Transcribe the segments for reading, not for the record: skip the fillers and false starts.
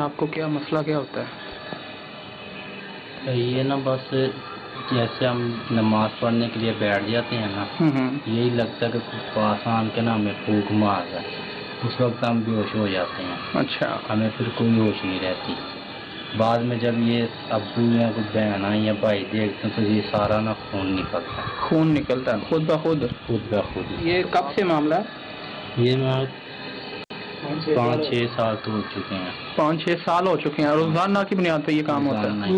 آپ کو کیا مسئلہ کیا ہوتا ہے؟ یہ نا بس جیسے ہم نماز پڑھنے کے لیے بیٹھ جاتے ہیں نا، یہی لگتا ہے کہ پاس آن کے نا ہمیں پھونک مار ہے، اس وقت ہم بے ہوش ہو جاتے ہیں۔ اچھا، ہمیں پھر کوئی ہوش نہیں رہتی۔ بعد میں جب یہ ابو یا کوئی بہن یا بھائی دیکھتے ہیں تو یہ سارا نا خون نکلتا ہے۔ خون نکلتا ہے خود بخود؟ خود بخود۔ یہ کب سے معاملہ ہے؟ یہ 5-6 سال تو ہو چکے ہیں۔ 5-6 سال ہو چکے ہیں۔ روزانہ کی بنیاد پہ یہ کام ہوتا ہے؟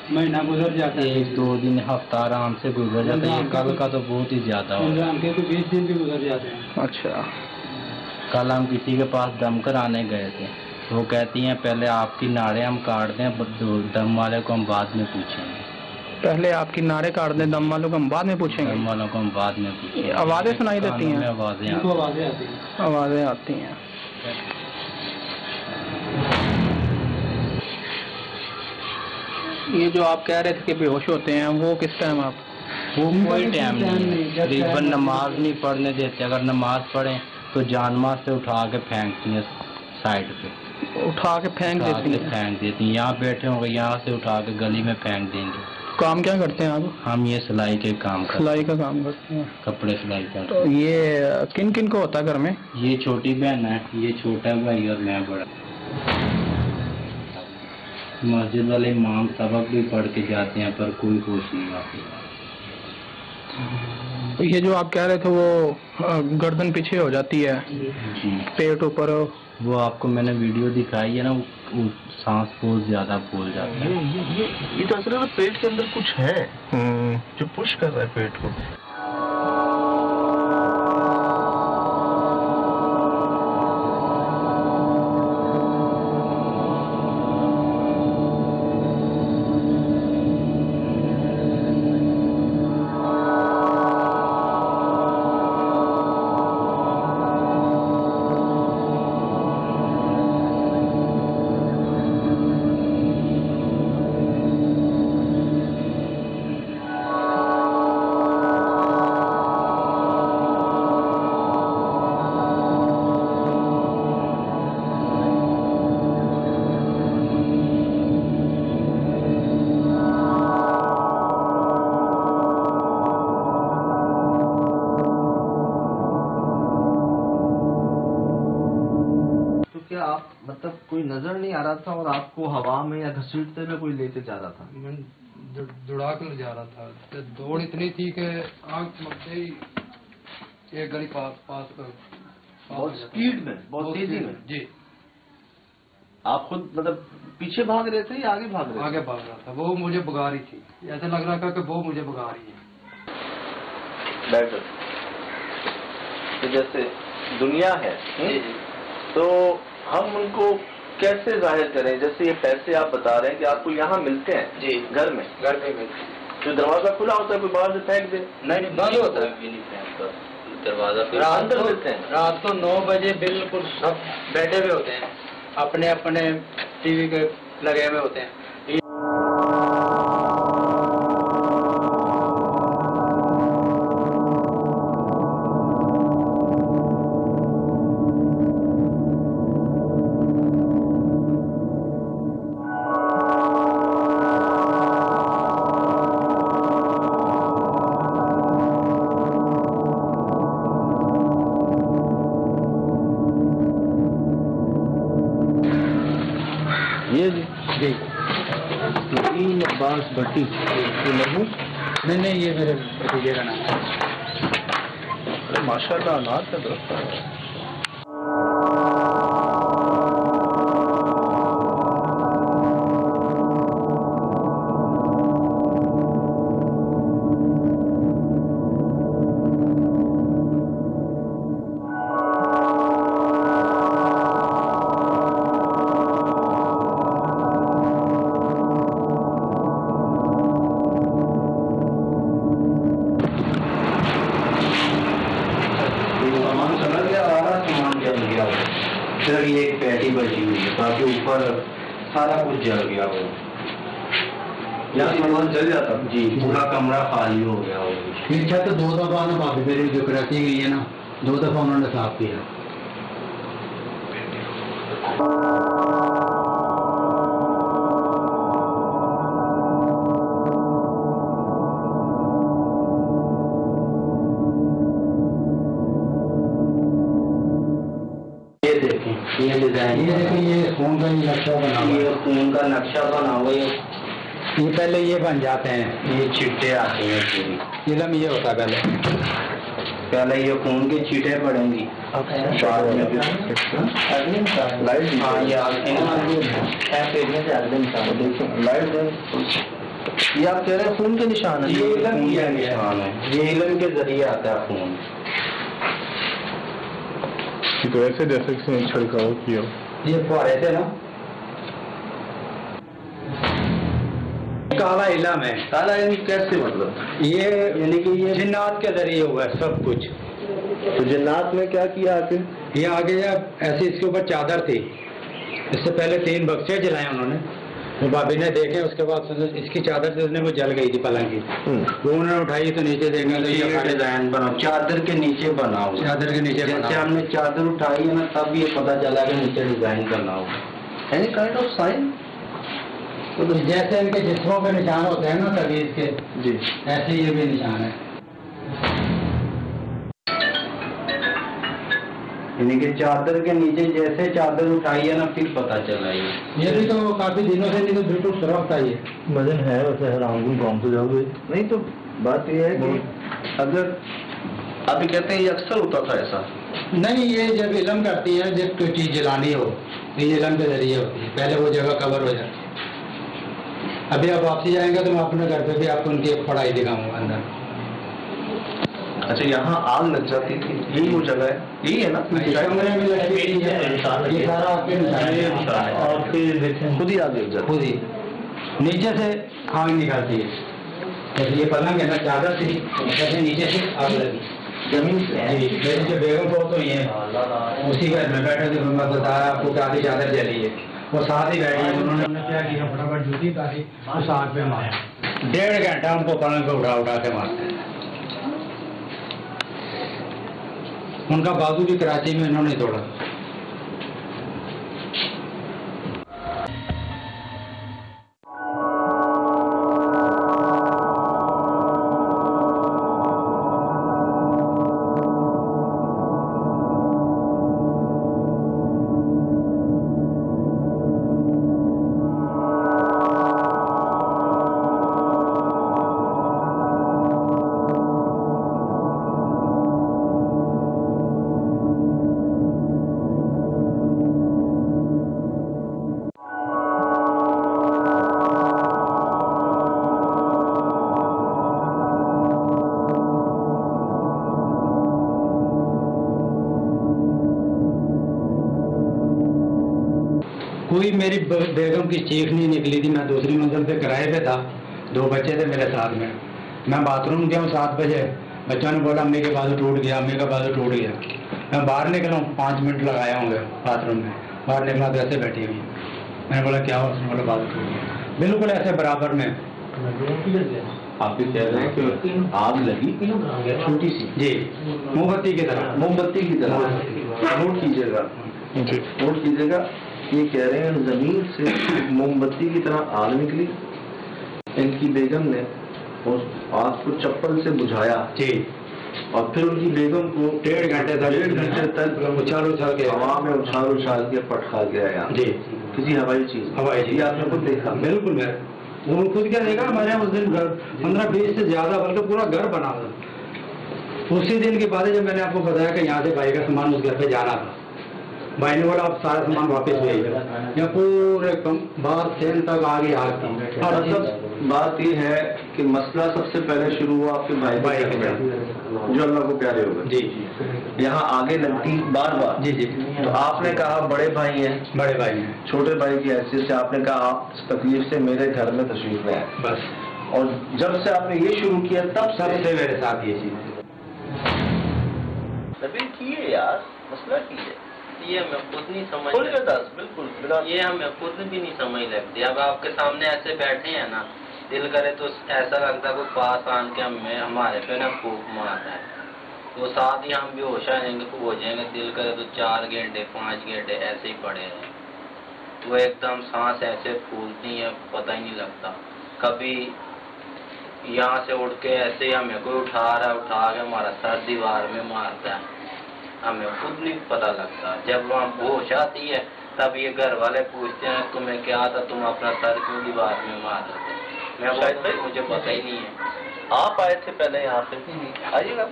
مہینہ گزر جاتا ہے، 1-2 دن ہفتہ آرام سے گزر جاتا ہے۔ کل کا تو بہت ہی زیادہ ہو گیا، 20 دن بھی گزر جاتے ہیں۔ اچھا، کل ہم کسی کے پاس دم کرانے گئے تھے، وہ کہتی ہیں پہلے آپ کی ناڑیں ہم کاٹ دیں، دم والے کو ہم بعد میں پوچھیں گے۔ پہلے آپ کی نعرے کاٹ دیں، دم والوں کو ہم بعد میں پوچھیں گے؟ دم والوں کو ہم بعد میں پوچھیں گے۔ آوازیں سنائی دیتی ہیں؟ آوازیں آتی ہیں۔ یہ جو آپ کہہ رہے تھے کہ بے ہوش ہوتے ہیں، وہ کس ٹائم آپ؟ وہ کوئی ٹائم نہیں، تقریباً نماز نہیں پڑھنے دیتے۔ اگر نماز پڑھیں تو جان ماز سے اٹھا کے پھینکتی ہیں سائڈ پہ، اٹھا کے پھینک دیتی ہیں؟ یہاں بیٹھے ہوں گے، یہاں سے اٹھا کے گلی میں پھینک دیں گے۔ کام کیا کرتے ہیں آپ؟ ہم یہ سلائی کے کام کرتے ہیں۔ سلائی کا کام کرتے ہیں؟ کپڑے سلائی کرتے تو ہیں۔ یہ کن کن کو ہوتا ہے گھر میں؟ یہ چھوٹی بہن ہے، یہ چھوٹا بھائی اور میں بڑا۔ مسجد والے امام سبق بھی پڑھ کے جاتے ہیں پر کوئی ہوش نہیں آتی۔ یہ جو آپ کہہ رہے تھے وہ گردن پیچھے ہو جاتی ہے، جی، پیٹ اوپر؟ وہ آپ کو میں نے ویڈیو دکھائی ہے نا، وہ سانس بہت زیادہ پھول جاتا ہے۔ یہ تو اصل میں پیٹ کے اندر کچھ ہے جو پش کر رہا ہے پیٹ کو۔ مطلب کوئی نظر نہیں آ رہا تھا اور آپ کو ہوا میں یا گھسیٹتے میں کوئی لیتے جا رہا تھا؟ میں دوڑا کر جا رہا تھا، دوڑ اتنی تھی کہ آنکھ ملتے ہی ایک گلی پاس کر بہت سپیڈ میں، بہت تیزی میں؟ جی۔ آپ خود مطلب پیچھے بھاگ رہے تھے یا آگے بھاگ رہے تھے؟ آگے بھاگ رہا تھا، وہ مجھے بگا رہی تھی، ایسا لگ رہا تھا کہ وہ مجھے بگا رہی ہے۔ بیٹر جیسے دنیا ہے تو ہم ان کو کیسے ظاہر کریں؟ جیسے یہ پیسے آپ بتا رہے ہیں کہ آپ کو یہاں ملتے ہیں؟ جی، گھر میں ملتے ہیں۔ جو دروازہ کھلا ہوتا ہے کوئی باہر سے پھینک دے؟ نہیں، بند ہوتا ہے دروازہ، اندر ملتے ہیں۔ رات کو 9 بجے بالکل سب بیٹھے ہوئے ہوتے ہیں، اپنے اپنے ٹی وی کے لگے ہوئے ہوتے ہیں۔ جی، عباس بٹی نہیں، یہ میرے بھتیجے کا نام ہے۔ ماشاء اللہ انار کا درخت ہے۔ صرف یہ ایک پیٹی بچی ہوئی ہے، باقی اوپر سارا کچھ جل گیا ہو، یہاں سامان جل جاتا؟ جی، پورا کمرہ خالی ہو گیا ہو۔ پھر چھت 2 دفعہ نا کافی میری جو رکھی گئی ہے نا، 2 دفعہ انہوں نے صاف کیا۔ یہ ڈیزائن یہ خون کا نقشہ بنا ہوا ہے. یہ خون کا نقشہ بنا ہوا ہے. یہ پہلے یہ بن جاتے ہیں, یہ چھٹے آتے ہیں پوری. علم یہ ہوتا ہے پہلے یہ خون کی چھٹے پڑیں گی. یہ آپ کہہ رہے ہیں خون کے نشان ہے. یہ علم کا نشان ہے, یہ علم کے ذریعے آتا ہے خون. تو ایسے جیسے کسی نے چھڑکاؤ کیا. یہ فوارے تھے نا, کالا علم ہے. کالا علم کیسے مطلب؟ یہ یعنی کہ یہ جنات کے ذریعے ہوا ہے سب کچھ. تو جنات میں کیا کیا آگے؟ یہ آگے ایسے اس کے اوپر چادر تھی, اس سے پہلے 3 بکسے جلائے انہوں نے. وہ بابی نے دیکھے, اس کے بعد اس کی چادر سے وہ جل گئی تھی پلنگ کی. وہ انہوں نے اٹھائی تو نیچے دیکھیں تو یہ ڈیزائن بنا چادر کے نیچے بنا ہوا. چادر کے نیچے جیسے ہم نے چادر اٹھائی ہے نا, تب یہ پتا چلا کہ نیچے ڈیزائن بنا ہوا. Any kind of sine. جیسے ان کے جسموں کے نشان ہوتے ہیں نا تبیز کے, جی ایسے یہ بھی نشان ہے. یعنی کہ چادر کے نیچے جیسے چادر اٹھائی ہے نا, پھر پتا چلا. یہ بھی تو کافی دنوں سے نہیں تو بالکل سرخ تھا. یہ وزن ہے ویسے حرام گام تو جاؤ گے نہیں. تو بات یہ ہے کہ اگر آپ کہتے ہیں یہ اکثر ہوتا تھا ایسا نہیں, یہ جب علم کرتی ہے جب کوئی چیز جلانی ہو تو یہ علم کے ذریعے ہوتی ہے. پہلے وہ جگہ کور ہو جاتی ہے. ابھی آپ واپسی جائیں گے تو میں اپنے گھر پہ بھی آپ کو ان کی ایک پڑھائی دکھاؤں گا اندر. اچھا یہاں آگ لگ جاتی تھی, یہی وہ جگہ ہے, یہی ہے نا کمرے میں لگتی ہے, یہ سارا آپ کے نشان ہے. اور پھر خود ہی آگ لگ جاتی خود ہی نیچے سے آگ نکالتی ہے. جیسے یہ پلنگ ہے نا, چادر تھی, جیسے نیچے سے آگ لگی زمین سے. میری جو بیگم فوت ہوئی ہیں اسی گھر میں بیٹھے تھے, میں بتایا آپ کو کہ آدھی چادر جلی ہے. وہ ساتھ ہی بیٹھی ہیں. انہوں نے کیا کیا, فٹافٹ جوتی اتاری, اس آگ پہ مارا. 1.5 گھنٹہ ان کو پلنگ پہ اٹھا کے مارتے ہیں. ان کا بازو بھی کراچی میں انہوں نے توڑا. کوئی میری بیگم کی چیخ نہیں نکلی تھی. میں دوسری منزل پہ کرائے پہ تھا, 2 بچے تھے میرے ساتھ میں. میں باتھ روم گیا ہوں 7 بجے, بچوں نے بولا امی کا بازو ٹوٹ گیا, امی کا بازو ٹوٹ گیا. میں باہر نکلا ہوں, 5 منٹ لگایا ہوں گے باتھ روم میں. باہر نکلا تو ایسے بیٹھی ہوئی. میں نے بولا کیا ہوا, اس نے بولا بازو ٹوٹ گیا. بالکل ایسے برابر میں. آپ بھی کہہ رہے ہیں کہ آگ لگی چھوٹی سی, جی موم بتی کی طرح. موم بتی کی طرح. نوٹ کیجیے گا, نوٹ کیجیے گا. یہ کہہ رہے ہیں زمین سے موم بتی کی طرح آگ نکلی. ان کی بیگم نے اس آگ کو چپل سے بجھایا. جی. اور پھر ان کی بیگم کو 1.5 گھنٹے تک اچھال کے ہوا میں اچھال کے پٹخا گیا. جی کسی ہوائی چیز. یہ آپ نے خود دیکھا. بالکل. میں وہ خود کیا دیکھا, ہمارے یہاں اس دن 15-20 سے زیادہ بلکہ پورا گھر بنا تھا. اسی دن کی بات ہے جب میں نے آپ کو بتایا کہ یہاں سے بھائی کا سامان اس گھر پہ جانا تھا. بھائی نے بولا آپ سارا سامان واپس لے جائے. یا پورے باہر چین تک آگے آ گئی. اور بات یہ ہے کہ مسئلہ سب سے پہلے شروع ہوا آپ کے بھائی کا, جو اللہ کو پیارے ہو گئے. جی. یہاں آگے لگتی بار بار. جی. تو آپ نے کہا بڑے بھائی ہیں, بڑے بھائی ہیں, چھوٹے بھائی کی حیثیت سے آپ نے کہا آپ اس تکلیف سے میرے گھر میں تشریف لے آئے. بس. اور جب سے آپ نے یہ شروع کیا تب سب سے میرے ساتھ یہ چیز. کیے یار, مسئلہ کیے. یہ ہمیں خود نہیں سمجھ بالکل. یہ ہمیں خود بھی نہیں سمجھ لگتی. اب آپ کے سامنے ایسے بیٹھے ہیں نا, دل کرے تو ایسا لگتا ہے کوئی پاس آن کے ہمارے پہ نا پھونک مارتا ہے. تو ساتھ ہی ہم بھی ہوش آئیں گے, ہو جائیں گے. دل کرے تو 4 گھنٹے 5 گھنٹے ایسے ہی پڑے ہیں. وہ ایک دم سانس ایسے پھولتی ہیں, پتہ ہی نہیں لگتا. کبھی یہاں سے اٹھ کے ایسے ہی ہمیں کوئی اٹھا رہا ہے, اٹھا کے ہمارا سر دیوار میں مارتا ہے. ہمیں خود نہیں پتہ لگتا. جب وہاں ہوش آتی ہے تب یہ گھر والے پوچھتے ہیں تمہیں کیا تھا, تم اپنا سر کیوں دیوار میں مار رہے تھے. میں بولتا ہوں مجھے پتہ ہی نہیں ہے. آپ آئے تھے پہلے یہاں پہ, آئیے گا.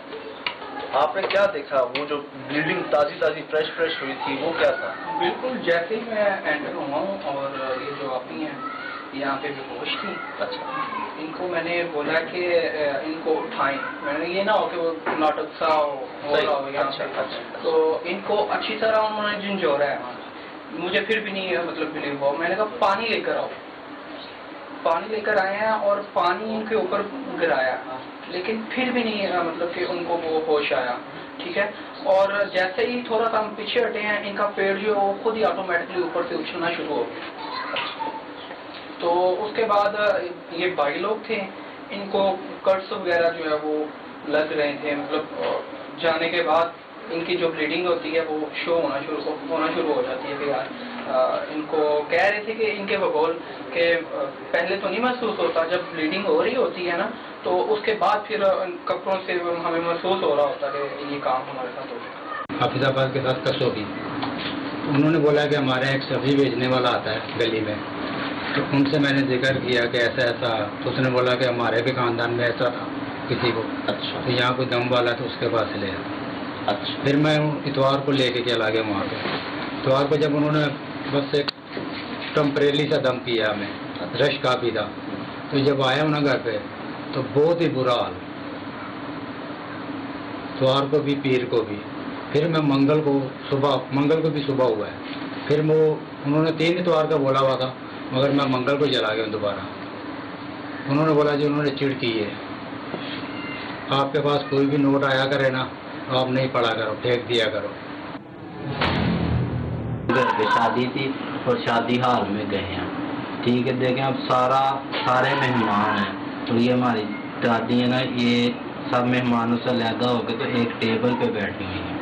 آپ نے کیا دیکھا؟ وہ جو بلیڈنگ تازی فریش ہوئی تھی وہ کیا تھا؟ بالکل جیسے ہی میں انٹر ہوا ہوں اور یہ جو آپی ہیں یہاں پہ بے ہوش تھی. اچھا. ان کو میں نے بولا کہ ان کو اٹھائیں. میں نے یہ نہ ہو کہ وہ ناٹک سا ہو رہا ہو یہاں پہ, تو ان کو اچھی طرح انہوں نے جھنجھوڑا ہے. مجھے پھر بھی نہیں مطلب بلیو ہوا. میں نے کہا پانی لے کر آؤ. پانی لے کر آئے ہیں اور پانی ان کے اوپر گرایا, لیکن پھر بھی نہیں مطلب کہ ان کو وہ ہوش آیا. ٹھیک ہے. اور جیسے ہی تھوڑا سا ہم پیچھے ہٹے ہیں, ان کا پیڑ جو ہے وہ خود ہی آٹومیٹکلی اوپر سے اچھلنا شروع ہو گیا. تو اس کے بعد یہ بھائی لوگ تھے, ان کو کٹس وغیرہ جو ہے وہ لگ رہے تھے. مطلب جانے کے بعد ان کی جو بلیڈنگ ہوتی ہے وہ شو ہونا شروع ہو جاتی ہے. کہ یار ان کو کہہ رہے تھے کہ ان کے بقول کہ پہلے تو نہیں محسوس ہوتا, جب بلیڈنگ ہو رہی ہوتی ہے نا تو اس کے بعد پھر کپڑوں سے ہمیں محسوس ہو رہا ہوتا ہے کہ یہ کام ہمارے ساتھ ہو گیا. حافظ آباد کے ساتھ کسو کی انہوں نے بولا کہ ہمارے ایک سبزی بیچنے والا آتا ہے گلی میں, تو ان سے میں نے ذکر کیا کہ ایسا, تو اس نے بولا کہ ہمارے بھی خاندان میں ایسا تھا کسی کو. اچھا. تو یہاں کوئی دم والا تو اس کے پاس لے. اچھا. پھر میں اتوار کو لے کے چلا گیا وہاں پہ. اتوار کو جب انہوں نے بس ایک ٹمپریلی سا دم کیا ہمیں, رش کافی تھا, تو جب آیا ہوں نا گھر پہ تو بہت ہی برا حال. اتوار کو بھی پیر کو بھی. پھر میں منگل کو بھی صبح ہوا ہے. پھر وہ انہوں نے 3 اتوار کا بولا ہوا تھا, مگر میں منگل کو چلا گیا دوبارہ. انہوں نے بولا جی انہوں نے چڑ کی ہے, آپ کے پاس کوئی بھی نوٹ آیا کرے نا آپ نہیں پڑھا کرو, پھینک دیا کرو. گھر پہ شادی تھی اور شادی ہال میں گئے ہیں. ٹھیک ہے, دیکھیں اب سارے مہمان ہیں, تو یہ ہماری دادی ہے نا, یہ سب مہمانوں سے علیحدہ ہو کے تو ایک ٹیبل پہ بیٹھی ہوئی ہیں.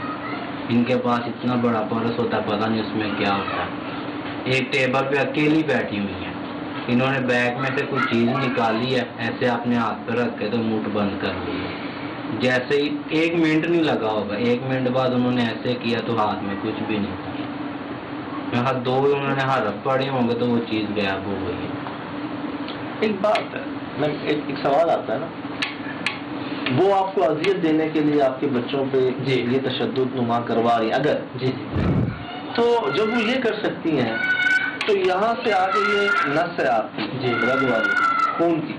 ان کے پاس اتنا بڑا پرس ہوتا ہے, پتہ نہیں اس میں کیا ہوتا ہے. ایک ٹیبل پہ اکیلی بیٹھی ہوئی ہیں. انہوں نے بیگ میں سے کوئی چیز نکالی ہے, ایسے اپنے ہاتھ پہ رکھ کے تو منہ بند کر لیا. جیسے ہی 1 منٹ نہیں لگا ہوگا, 1 منٹ بعد انہوں نے ایسے کیا تو ہاتھ میں کچھ بھی نہیں تھا. انہوں نے حرف پڑے ہوں گے تو وہ چیز غائب ہو گئی ہے. ایک بات ہے, ایک سوال آتا ہے نا, وہ آپ کو اذیت دینے کے لیے آپ کے بچوں پہ یہ تشدد نما کروا رہی اگر تو جب وہ یہ کر سکتی ہیں تو یہاں سے آگے یہ نس ہے آپ کی رگ والی خون کی,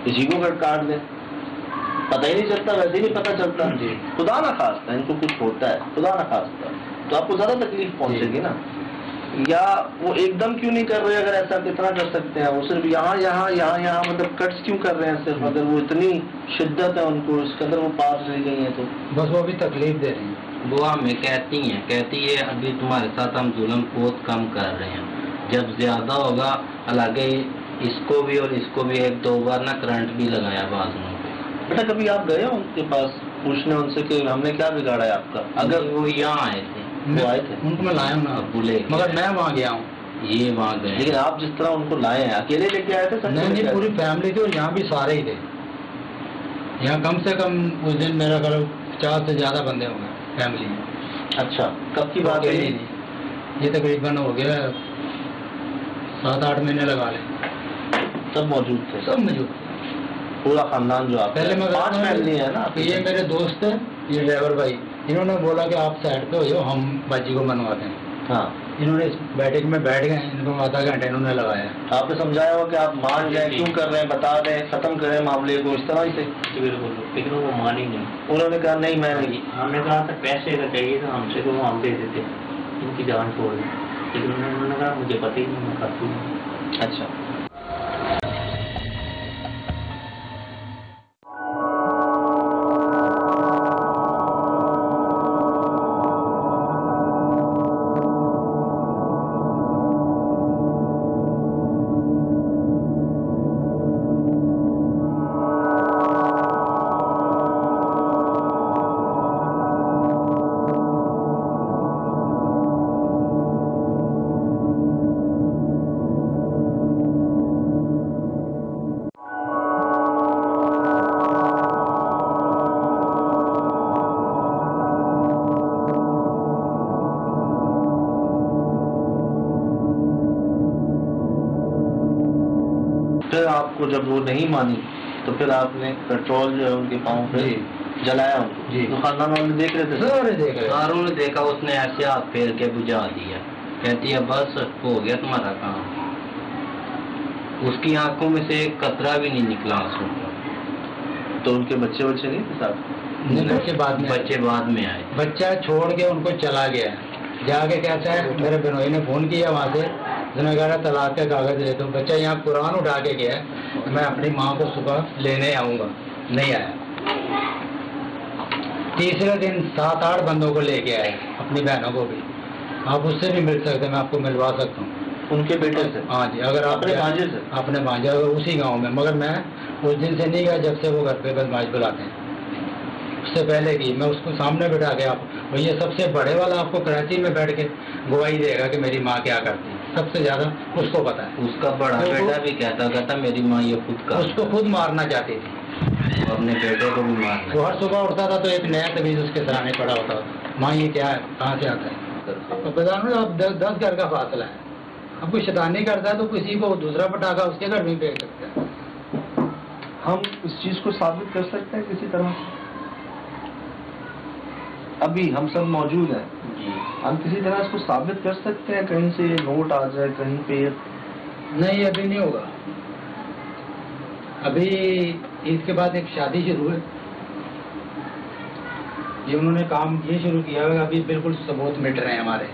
اسی کو کاٹ دیں, پتہ ہی نہیں چلتا, ویسے ہی نہیں پتہ چلتا. خدا نہ خواستہ ان کو کچھ ہوتا ہے, خدا نہ خواستہ, تو آپ کو زیادہ تکلیف پہنچے گی نا. یا وہ ایک دم کیوں نہیں کر رہے, اگر ایسا کتنا کر سکتے ہیں, وہ صرف یہاں مطلب کٹس کیوں کر رہے ہیں صرف, اگر وہ اتنی شدت ہے ان کو اس کے اندر وہ پار چلی گئی ہیں تو بس وہ بھی تکلیف دے رہی ہیں. وہ ہمیں کہتی ہے ابھی تمہارے ساتھ ہم ظلم بہت کم کر رہے ہیں, جب زیادہ ہوگا حالانکہ اس کو بھی اور اس کو بھی 1-2 بار نا کرنٹ بھی لگایا بازو پہ. بیٹا کبھی آپ گئے ہو ان کے پاس پوچھنے ان سے کہ ہم نے کیا بگاڑا ہے آپ کا؟ اگر وہ یہاں آئے تھے, وہ آئے تھے, ان کو میں لایا ہوں نا بولے, مگر میں وہاں گیا ہوں, یہ وہاں گئے. لیکن آپ جس طرح ان کو لائے ہیں اکیلے لے کے آئے تھے؟ نہیں, پوری فیملی تھی, اور یہاں بھی سارے ہی تھے. یہاں کم سے کم اس دن میرا گھر 50 سے زیادہ بندے ہوں گے فیملی میں. اچھا, کب کی بات ہے یہ تقریباً ہو گیا 7-8 مہینے لگا لیں. سب موجود تھے؟ سب موجود, پورا خاندان جو آپ پہلے میں 5 فیملی ہے نا. یہ میرے دوست ہیں, یہ ڈرائیور بھائی, انہوں نے بولا کہ آپ سائڈ پہ ہو جاؤ, ہم باجی کو منواتے ہیں. ہاں, انہوں نے اس بیٹھک میں بیٹھ گئے, ان کو آدھا گھنٹہ انہوں نے لگایا. آپ نے سمجھایا ہو کہ آپ مان جائیں, کیوں کر رہے ہیں بتا دیں, ختم کریں معاملے کو, اس طرح ہی سے. بالکل, لیکن وہ مانی نہیں. انہوں نے کہا نہیں میں نہیں. ہم نے کہا تھا پیسے کا چاہیے تھا ہم سے, تو وہ ہم دے دیتے, ان کی جان چھوڑ دی. لیکن انہوں نے کہا مجھے پتہ ہی نہیں, میں کرتی ہوں. اچھا, پھر آپ کو جب وہ نہیں مانی تو پھر آپ نے پیٹرول جو ہے ان کے پاؤں پہ جلایا ان کو؟ جی. تو خاندان والے دیکھ رہے تھے؟ سارے دیکھ رہے. ساروں نے دیکھا، اس نے ایسے ہاتھ پھیر کے بجھا دیا، کہتی ہے بس ہو گیا تمہارا کام. اس کی آنکھوں میں سے ایک قطرہ بھی نہیں نکلا آنسو کا. تو ان کے بچے نہیں تھے صاحب؟ بچے بعد میں آئے. بچہ چھوڑ کے ان کو چلا گیا، جا کے کہتا ہے میرے بنوئی نے فون کیا وہاں سے، اس نے کہا طلاق کا کاغذ لے دو. بچہ یہاں قرآن اٹھا کے گیا میں اپنی ماں کو صبح لینے آؤں گا، نہیں آیا. تیسرے دن 7-8 بندوں کو لے کے آئے، اپنی بہنوں کو بھی. آپ اس سے بھی مل سکتے ہیں، میں آپ کو ملوا سکتا ہوں. ان کے بیٹے سے؟ ہاں جی. اگر آپ اپنے بھانجے سے؟ اپنے بھانجے اسی گاؤں میں، مگر میں اس دن سے نہیں گیا جب سے وہ گھر پہ بدماش بلاتے ہیں. اس سے پہلے کی میں اس کو سامنے بٹھا کے، آپ یہ سب سے بڑے والا آپ کو کراچی میں بیٹھ کے گواہی دے گا کہ میری ماں کیا کرتی ہے. سب سے زیادہ اس کو پتا ہے. اس کا بڑا بیٹا بھی کہتا میری ماں یہ خود کا، اس کو خود مارنا چاہتی تھی، اپنے بیٹے کو بھی مارنا. وہ ہر صبح اٹھتا تھا تو ایک نیا طویز اس کے سرانے پڑا ہوتا تھا، ماں یہ کیا ہے، کہاں سے آتا ہے. بازار میں آپ 10 گھر کا فاصلہ ہے. اب کوئی شیطانی کرتا ہے تو کسی کو دوسرا پٹاخہ اس کے گھر میں پھینک سکتا ہے. ہم اس چیز کو ثابت کر سکتے ہیں کسی طرح؟ ابھی ہم سب موجود ہیں جی. ہم کسی طرح اس کو ثابت کر سکتے ہیں؟ کہیں سے یہ نوٹ آ جائے کہیں پہ؟ نہیں، ابھی نہیں ہوگا. ابھی عید کے بعد ایک شادی شروع ہے، یہ انہوں نے کام یہ شروع کیا ہے. ابھی بالکل ثبوت مٹ رہے ہیں ہمارے.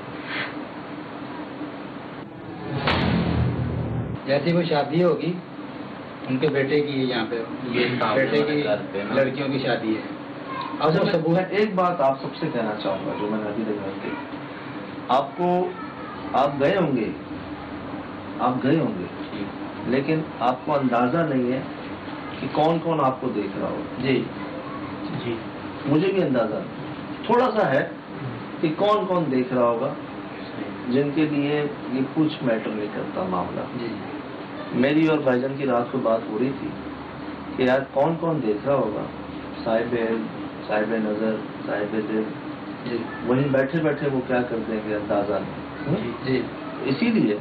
جیسی وہ شادی ہوگی ان کے بیٹے کی، یہاں پہ بیٹے کی لڑکیوں کی شادی ہے. اب وہ ثبوت. میں ایک بات آپ سب سے کہنا چاہوں گا جو میں نے ابھی تک کی. آپ گئے ہوں گے لیکن آپ کو اندازہ نہیں ہے کہ کون کون آپ کو دیکھ رہا ہوگا. جی مجھے بھی اندازہ نہیں، تھوڑا سا ہے کہ کون کون دیکھ رہا ہوگا جن کے لیے یہ کچھ میٹر نہیں کرتا معاملہ. جی. میری اور بھائی جان کی رات کو بات ہو رہی تھی کہ یار کون کون دیکھ رہا ہوگا، صاحب نظر، صاحب دل. جی. وہیں بیٹھے بیٹھے وہ کیا کرتے ہیں کہ اندازہ نہیں. جی. اسی لیے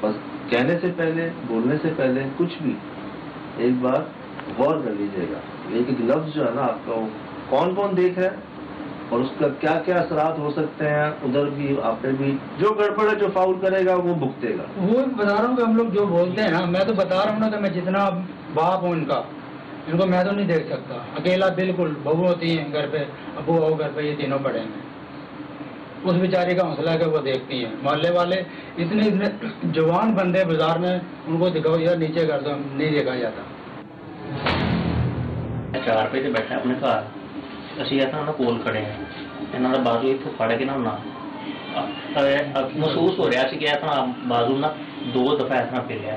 بس کہنے سے پہلے، بولنے سے پہلے کچھ بھی ایک بار غور کر لیجیے گا. ایک لفظ جو ہے نا آپ کا، وہ کون کون دیکھ رہا ہے اور اس کا کیا کیا اثرات ہو سکتے ہیں ادھر بھی آپ پہ بھی. جو گڑبڑ ہے، جو فاؤل کرے گا وہ بھگتے گا. وہ بتا رہا ہوں کہ ہم لوگ جو بولتے ہیں نا، میں تو بتا رہا ہوں نا کہ میں جتنا باپ ہوں ان کو میں تو نہیں دیکھ سکتا اکیلا. بالکل بہو ہوتی ہیں گھر پہ، ابو آؤ گھر پہ، یہ تینوں پڑے ہیں. اس بیچاری کا حوصلہ ہے کہ وہ دیکھتی ہیں. محلے والے اتنے جوان بندے بازار میں، ان کو دکھاؤ یار نیچے کر دو، نہیں دیکھا جاتا. 4 ਰੁਪਏ ਤੇ ਬੈਠਾ ਆਪਣੇ ਘਰ, ਅਸੀਂ ਇੱਥੇ ਉਹਨਾਂ ਕੋਲ ਖੜੇ ਹਾਂ. ਇਹਨਾਂ ਦਾ ਬਾਜ਼ੂ ਇੱਥੋਂ ਫੜ ਕੇ ਨਾ ਮਹਿਸੂਸ ਹੋ ਰਿਹਾ ਸੀ ਕਿ ਇਹ ਬਾਜ਼ੂ ਨਾ 2 ਦਫਾ ਇਸ ਤਰ੍ਹਾਂ ਫਿਰਿਆ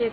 1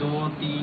2, 3,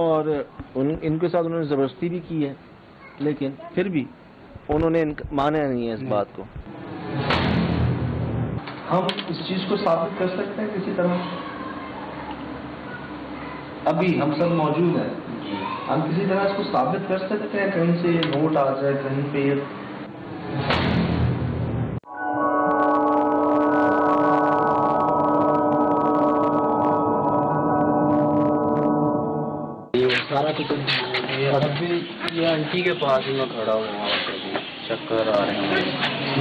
اور ان کے ساتھ انہوں نے زبردستی بھی کی ہے، لیکن پھر بھی انہوں نے مانا نہیں ہے اس بات کو. ہم اس چیز کو ثابت کر سکتے ہیں کسی طرح؟ ابھی ہم سب موجود ہیں، ہم کسی طرح اس کو ثابت کر سکتے ہیں؟ کہیں سے نوٹ آ جائے، کہیں پہ سارا کچھ. یہ آنٹی کے پاس ہی میں کھڑا ہوں، وہاں پہ بھی چکر آ رہے ہیں.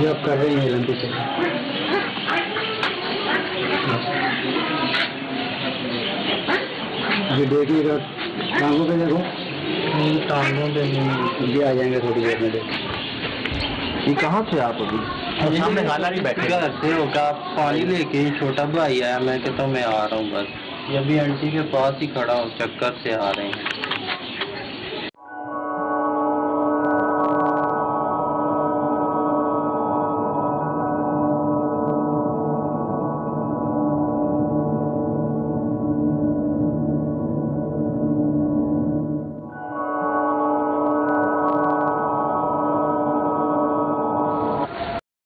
یہ اب کر رہی ہیں لمبی سے. یہ دیکھیے گا ٹانگوں پہ دیکھو، ٹانگوں پہ یہ آ جائیں گے تھوڑی دیر میں. یہ کہاں تھے آپ ابھی؟ سامنے خالہ بھی بیٹھے گھر سے ہو کا پانی لے کے چھوٹا بھائی آیا، میں کہتا ہوں میں آ رہا ہوں بس. یہ ابھی آنٹی کے پاس ہی کھڑا ہوں، چکر سے آ رہے ہیں.